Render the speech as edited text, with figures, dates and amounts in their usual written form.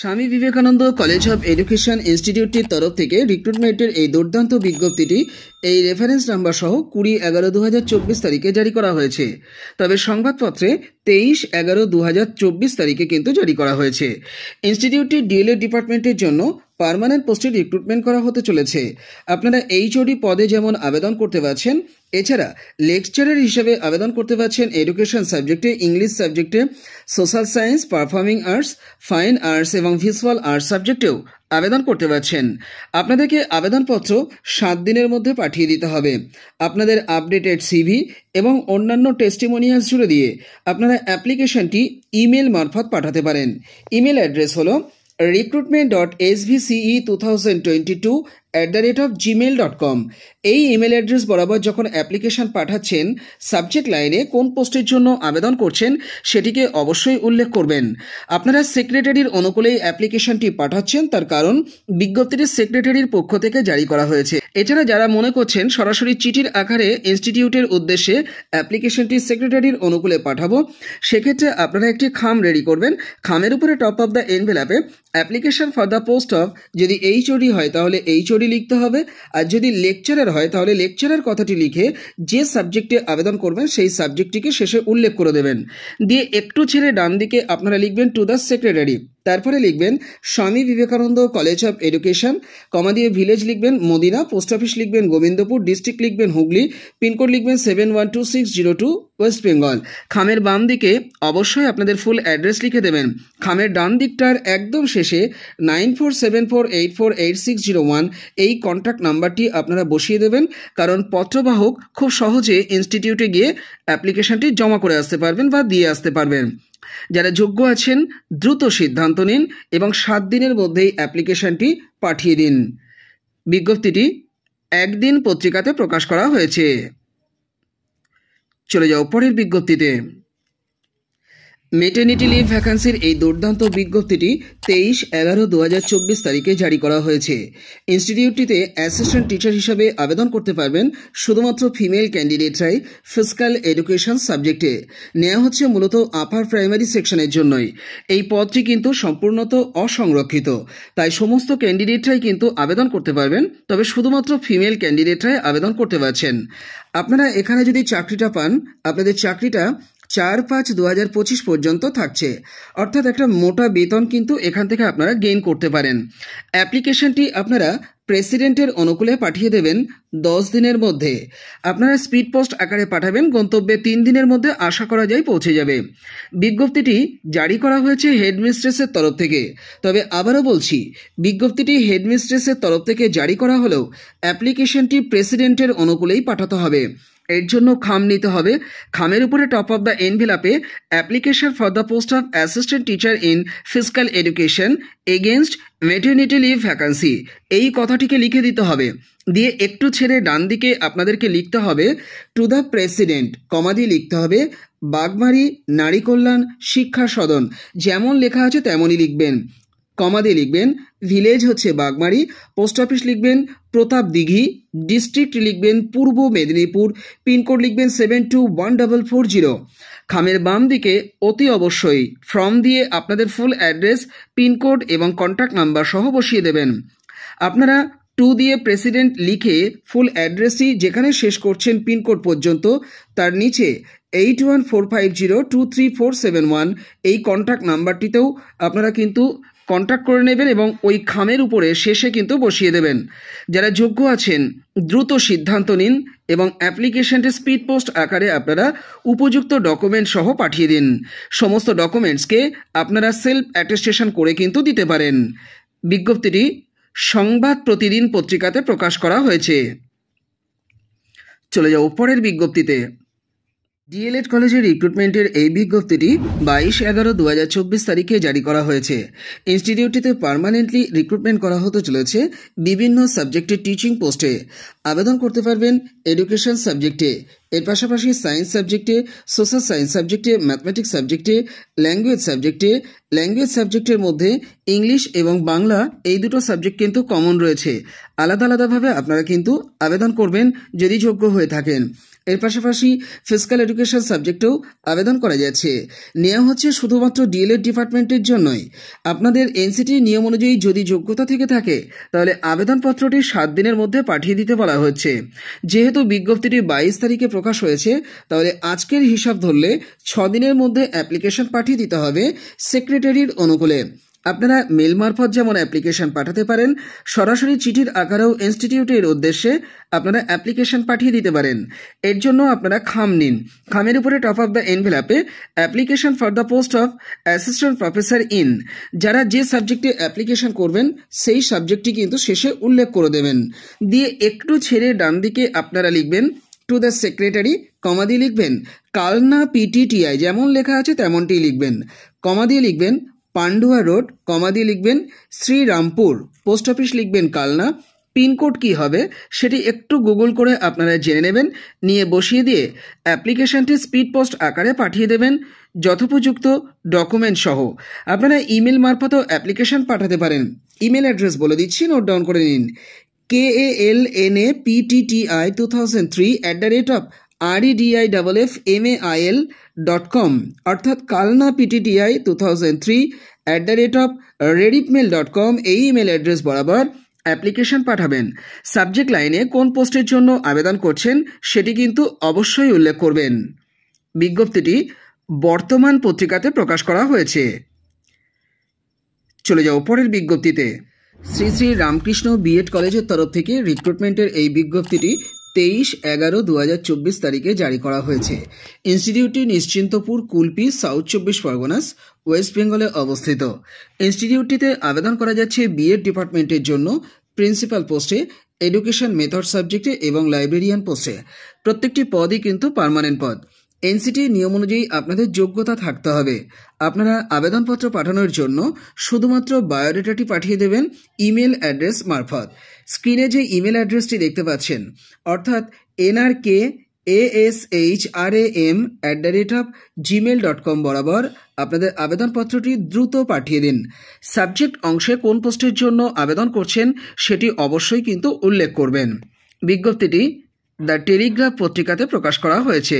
Swami Vivekananda college of education ইনস্টিটিউটটির তরফ থেকে রিক্রুটমেন্টের এই দুর্দান্ত বিজ্ঞপ্তিটি এই রেফারেন্স নাম্বার সহ 20/11/2024 তারিখে জারি করা হয়েছে। তবে সংবাদপত্রে 23/11/2024 তারিখে কিন্তু জারি করা হয়েছে। ইনস্টিটিউটটির ডিএলএড ডিপার্টমেন্টের জন্য পার্মানেন্ট পোস্টে রিক্রুটমেন্ট করা হতে চলেছে। আপনারা এইচওডি পদে যেমন আবেদন করতে পারছেন, এছাড়া লেকচারার হিসেবে আবেদন করতে পারছেন এডুকেশন সাবজেক্টে, ইংলিশ সাবজেক্টে, social science, performing arts, fine arts এবং ভিজুয়াল আর্টস সাবজেক্টেও আবেদন করতে পারছেন। আপনাদেরকে আবেদনপত্র 7 দিনের মধ্যে পাঠিয়ে দিতে হবে। আপনাদের আপডেটেড সিভি এবং অন্যান্য টেস্টিমোনিয়ালস জুড়ে দিয়ে আপনারা অ্যাপ্লিকেশনটি ইমেল মারফত পাঠাতে পারেন। ইমেল অ্যাড্রেস হলো recruitment.svce2022@gmail.com। এই ইমেল অ্যাড্রেস বরাবর যখন অ্যাপ্লিকেশন পাঠাচ্ছেন, সাবজেক্ট লাইনে কোন পোস্টের জন্য আবেদন করছেন সেটিকে অবশ্যই উল্লেখ করবেন। আপনারা সেক্রেটারির অনুকূলেই অ্যাপ্লিকেশনটি পাঠাচ্ছেন, তার কারণ বিজ্ঞপ্তিটি সেক্রেটারির পক্ষ থেকে জারি করা হয়েছে। এছাড়া যারা মনে করছেন সরাসরি চিঠির আকারে ইনস্টিটিউটের উদ্দেশ্যে অ্যাপ্লিকেশনটি সেক্রেটারির অনুকূলে পাঠাবো, সেক্ষেত্রে আপনারা একটি খাম রেডি করবেন। খামের উপরে টপ অফ দ্য এনভেলপে application for the post of, যদি এইচওডি হয় তাহলে এইচওডি লিখতে হবে, আর যদি লেকচারার হয় তাহলে লেকচারার কথাটি লিখে যে সাবজেক্টে আবেদন করবেন সেই সাবজেক্টটিকে শেষে উল্লেখ করে দেবেন। দিয়ে একটু ছেড়ে ডান দিকে আপনারা লিখবেন টু দ্য সেক্রেটারি, তারপরে লিখবেন Swami Vivekananda college of education, কমা দিয়ে ভিলেজ লিখবেন মদিনা, পোস্ট অফিস লিখবেন গোবিন্দপুর, ডিস্ট্রিক্ট লিখবেন হুগলি, পিনকোড লিখবেন 712602 ওয়েস্ট বেঙ্গল। খামের বাম দিকে অবশ্যই আপনাদের ফুল অ্যাড্রেস লিখে দেবেন। খামের ডান দিকটার একদম শেষে 9474848601 এই কন্ট্যাক্ট নাম্বারটি আপনারা বসিয়ে দেবেন, কারণ পত্রবাহক খুব সহজে ইনস্টিটিউটে গিয়ে অ্যাপ্লিকেশনটি জমা করে আসতে পারবেন বা দিয়ে আসতে পারবেন। যারা যোগ্য আছেন দ্রুত সিদ্ধান্ত নিন এবং 7 দিনের মধ্যেই অ্যাপ্লিকেশনটি পাঠিয়ে দিন। বিজ্ঞপ্তিটি একদিন পত্রিকাতে প্রকাশ করা হয়েছে। চলে যাও পরের বিজ্ঞপ্তিতে। মেটার্নিটি লিভ ভ্যাকান্সির এই দুর্দান্ত বিজ্ঞপ্তিটি 23/11/2024 তারিখে জারি করা হয়েছে। ইনস্টিটিউটটিতে অ্যাসিস্ট্যান্ট টিচার হিসাবে আবেদন করতে পারবেন শুধুমাত্র ফিমেল ক্যান্ডিডেটরাই। ফিজিক্যাল এডুকেশন সাবজেক্টে নেওয়া হচ্ছে মূলত আপার প্রাইমারি সেকশনের জন্যই। এই পদটি কিন্তু সম্পূর্ণত অসংরক্ষিত, তাই সমস্ত ক্যান্ডিডেটরাই কিন্তু আবেদন করতে পারবেন, তবে শুধুমাত্র ফিমেল ক্যান্ডিডেটরাই আবেদন করতে পারছেন। আপনারা এখানে যদি চাকরিটা পান, আপনাদের চাকরিটা 4/5/2025 পর্যন্ত থাকছে, অর্থাৎ একটা মোটা বেতন কিন্তু এখান থেকে আপনারা গেইন করতে পারেন। অ্যাপ্লিকেশনটি আপনারা প্রেসিডেন্টের অনুকূলে পাঠিয়ে দেবেন 10 দিনের মধ্যে। আপনারা স্পিড পোস্ট আকারে পাঠাবেন, গন্তব্যে 3 দিনের মধ্যে আশা করা যায় পৌঁছে যাবে। বিজ্ঞপ্তিটি জারি করা হয়েছে হেডমিস্ট্রেসের তরফ থেকে। তবে আবারও বলছি, বিজ্ঞপ্তিটি হেডমিস্ট্রেসের তরফ থেকে জারি করা হলেও অ্যাপ্লিকেশনটি প্রেসিডেন্টের অনুকূলেই পাঠাতে হবে। এর জন্য খাম নিতে হবে। খামের উপরে টপ অফ দ্য এনভেলপে application for the post of assistant teacher in physical education against maternity leave vacancy এই কথাটিকে লিখে দিতে হবে। দিয়ে একটু ছেড়ে ডান দিকে আপনাদেরকে লিখতে হবে টু দ্য প্রেসিডেন্ট, কমা দিয়ে লিখতে হবে বাগমারি নারী কল্যাণ শিক্ষা সদন, যেমন লেখা আছে তেমনই লিখবেন। কমা দিয়ে লিখবেন ভিলেজ হচ্ছে বাগমারি, পোস্ট অফিস লিখবেন প্রতাপ দিঘি, ডিস্ট্রিক্ট লিখবেন পূর্ব মেদিনীপুর, পিনকোড লিখবেন 721440। খামের বাম দিকে অতি অবশ্যই ফর্ম দিয়ে আপনাদের ফুল অ্যাড্রেস, পিনকোড এবং কন্ট্যাক্ট নাম্বার সহ বসিয়ে দেবেন। আপনারা 2 দিয়ে প্রেসিডেন্ট লিখে ফুল অ্যাড্রেসটি যেখানে শেষ করছেন পিনকোড পর্যন্ত, তার নিচে 8145023471 এই কন্ট্যাক্ট নাম্বারটিতেও আপনারা কিন্তু কন্ট্যাক্ট করে নেবেন এবং ওই খামের উপরে শেষে কিন্তু বসিয়ে দেবেন। যারা যোগ্য আছেন দ্রুত সিদ্ধান্ত নিন এবং অ্যাপ্লিকেশনটি স্পিড পোস্ট আকারে আপনারা উপযুক্ত ডকুমেন্ট সহ পাঠিয়ে দিন। সমস্ত ডকুমেন্টসকে আপনারা সেলফ অ্যাটেস্টেশন করে কিন্তু দিতে পারেন। বিজ্ঞপ্তিটি সংবাদ প্রতিদিন পত্রিকাতে প্রকাশ করা হয়েছে। চলে যাও পরের বিজ্ঞপ্তিতে। ডিএলএড কলেজের রিক্রুটমেন্টের এই বিজ্ঞপ্তিটি 22/11/2024 তারিখে জারি করা হয়েছে। ইনস্টিটিউটটিতে পার্মানেন্টলি রিক্রুটমেন্ট করা হতে চলেছে বিভিন্ন সাবজেক্টের টিচিং পোস্টে। আবেদন করতে পারবেন এডুকেশন সাবজেক্টে, এর পাশাপাশি সায়েন্স সাবজেক্টে, সোশ্যাল সায়েন্স সাবজেক্টে, ম্যাথমেটিক্স সাবজেক্টে, ল্যাঙ্গুয়েজ সাবজেক্টের মধ্যে ইংলিশ এবং বাংলা এই দুটো সাবজেক্ট কিন্তু কমন রয়েছে। আলাদা আলাদাভাবে আপনারা কিন্তু আবেদন করবেন যদি যোগ্য হয়ে থাকেন। এর পাশাপাশি ফিজিক্যাল এডুকেশন সাবজেক্টেও আবেদন করা যাচ্ছে। নেওয়া হচ্ছে শুধুমাত্র ডিএলএড ডিপার্টমেন্টের জন্যই। আপনাদের এনসিটির নিয়ম অনুযায়ী যদি যোগ্যতা থেকে থাকে তাহলে আবেদনপত্রটি 7 দিনের মধ্যে পাঠিয়ে দিতে বলা হচ্ছে। যেহেতু বিজ্ঞপ্তিটি 22 তারিখে প্রকাশ হয়েছে, তাহলে আজকের হিসাব ধরলে 6 দিনের মধ্যে অ্যাপ্লিকেশন পাঠিয়ে দিতে হবে সেক্রেটারির অনুকূলে। আপনারা মেল মারফত যেমন অ্যাপ্লিকেশন পাঠাতে পারেন, সরাসরি চিঠির আকারেও ইনস্টিটিউটের উদ্দেশ্যে আপনারা অ্যাপ্লিকেশন পাঠিয়ে দিতে পারেন। এর জন্য আপনারা খাম নিন। খামের উপরে টপ অফ দ্য এনভেলাপে application for the post of assistant professor in, যারা যে সাবজেক্টে অ্যাপ্লিকেশন করবেন সেই সাবজেক্টটি কিন্তু শেষে উল্লেখ করে দেবেন। দিয়ে একটু ছেড়ে ডান দিকে আপনারা লিখবেন টু দ্য সেক্রেটারি, কমা দিয়ে লিখবেন কালনা পিটিটিআই, যেমন লেখা আছে তেমনটি লিখবেন। কমা দিয়ে লিখবেন পান্ডুয়া রোড, কমা দিয়ে লিখবেন শ্রীরামপুর, পোস্ট অফিস লিখবেন কালনা। পিনকোড কি হবে সেটি একটু গুগল করে আপনারা জেনে নেবেন, নিয়ে বসিয়ে দিয়ে অ্যাপ্লিকেশনটি স্পিড পোস্ট আকারে পাঠিয়ে দেবেন যথোপযুক্ত ডকুমেন্ট সহ। আপনারা ইমেল মারফতও অ্যাপ্লিকেশন পাঠাতে পারেন। ইমেল অ্যাড্রেস বলে দিচ্ছি, নোট ডাউন করে নিন। kalnaPTTI2003@rediffmail.com, অর্থাৎ কালনা PTTI 2003@redifmail.com এই ইমেল অ্যাড্রেস বরাবর অ্যাপ্লিকেশন পাঠাবেন। সাবজেক্ট লাইনে কোন পোস্টের জন্য আবেদন করছেন সেটি কিন্তু অবশ্যই উল্লেখ করবেন। বিজ্ঞপ্তিটি বর্তমান পত্রিকাতে প্রকাশ করা হয়েছে। চলে যাও পরের বিজ্ঞপ্তিতে। শ্রী শ্রী রামকৃষ্ণ বিএড কলেজের তরফ থেকে রিক্রুটমেন্টের এই বিজ্ঞপ্তিটি 23/11/2024 তারিখে জারি করা হয়েছে। ইনস্টিটিউটটি নিশ্চিন্তপুর, কুলপি, সাউথ 24 পরগনাস, ওয়েস্ট বেঙ্গলে অবস্থিত। ইনস্টিটিউটটিতে আবেদন করা যাচ্ছে বিএড ডিপার্টমেন্টের জন্য প্রিন্সিপাল পোস্টে, এডুকেশন মেথড সাবজেক্টে এবং লাইব্রেরিয়ান পোস্টে। প্রত্যেকটি পদই কিন্তু পার্মানেন্ট পদ। এনসিটি নিয়ম অনুযায়ী আপনাদের যোগ্যতা থাকতে হবে। আপনারা আবেদনপত্র পাঠানোর জন্য শুধুমাত্র বায়োডাটাটি পাঠিয়ে দেবেন ইমেল অ্যাড্রেস মারফত। স্ক্রিনে যে ইমেল অ্যাড্রেসটি দেখতে পাচ্ছেন, অর্থাৎ nrkasram@gmail.com বরাবর আপনাদের আবেদনপত্রটি দ্রুত পাঠিয়ে দিন। সাবজেক্ট অংশে কোন পোস্টের জন্য আবেদন করছেন সেটি অবশ্যই কিন্তু উল্লেখ করবেন। বিজ্ঞপ্তিটি দ্য টেলিগ্রাফ পত্রিকাতে প্রকাশ করা হয়েছে।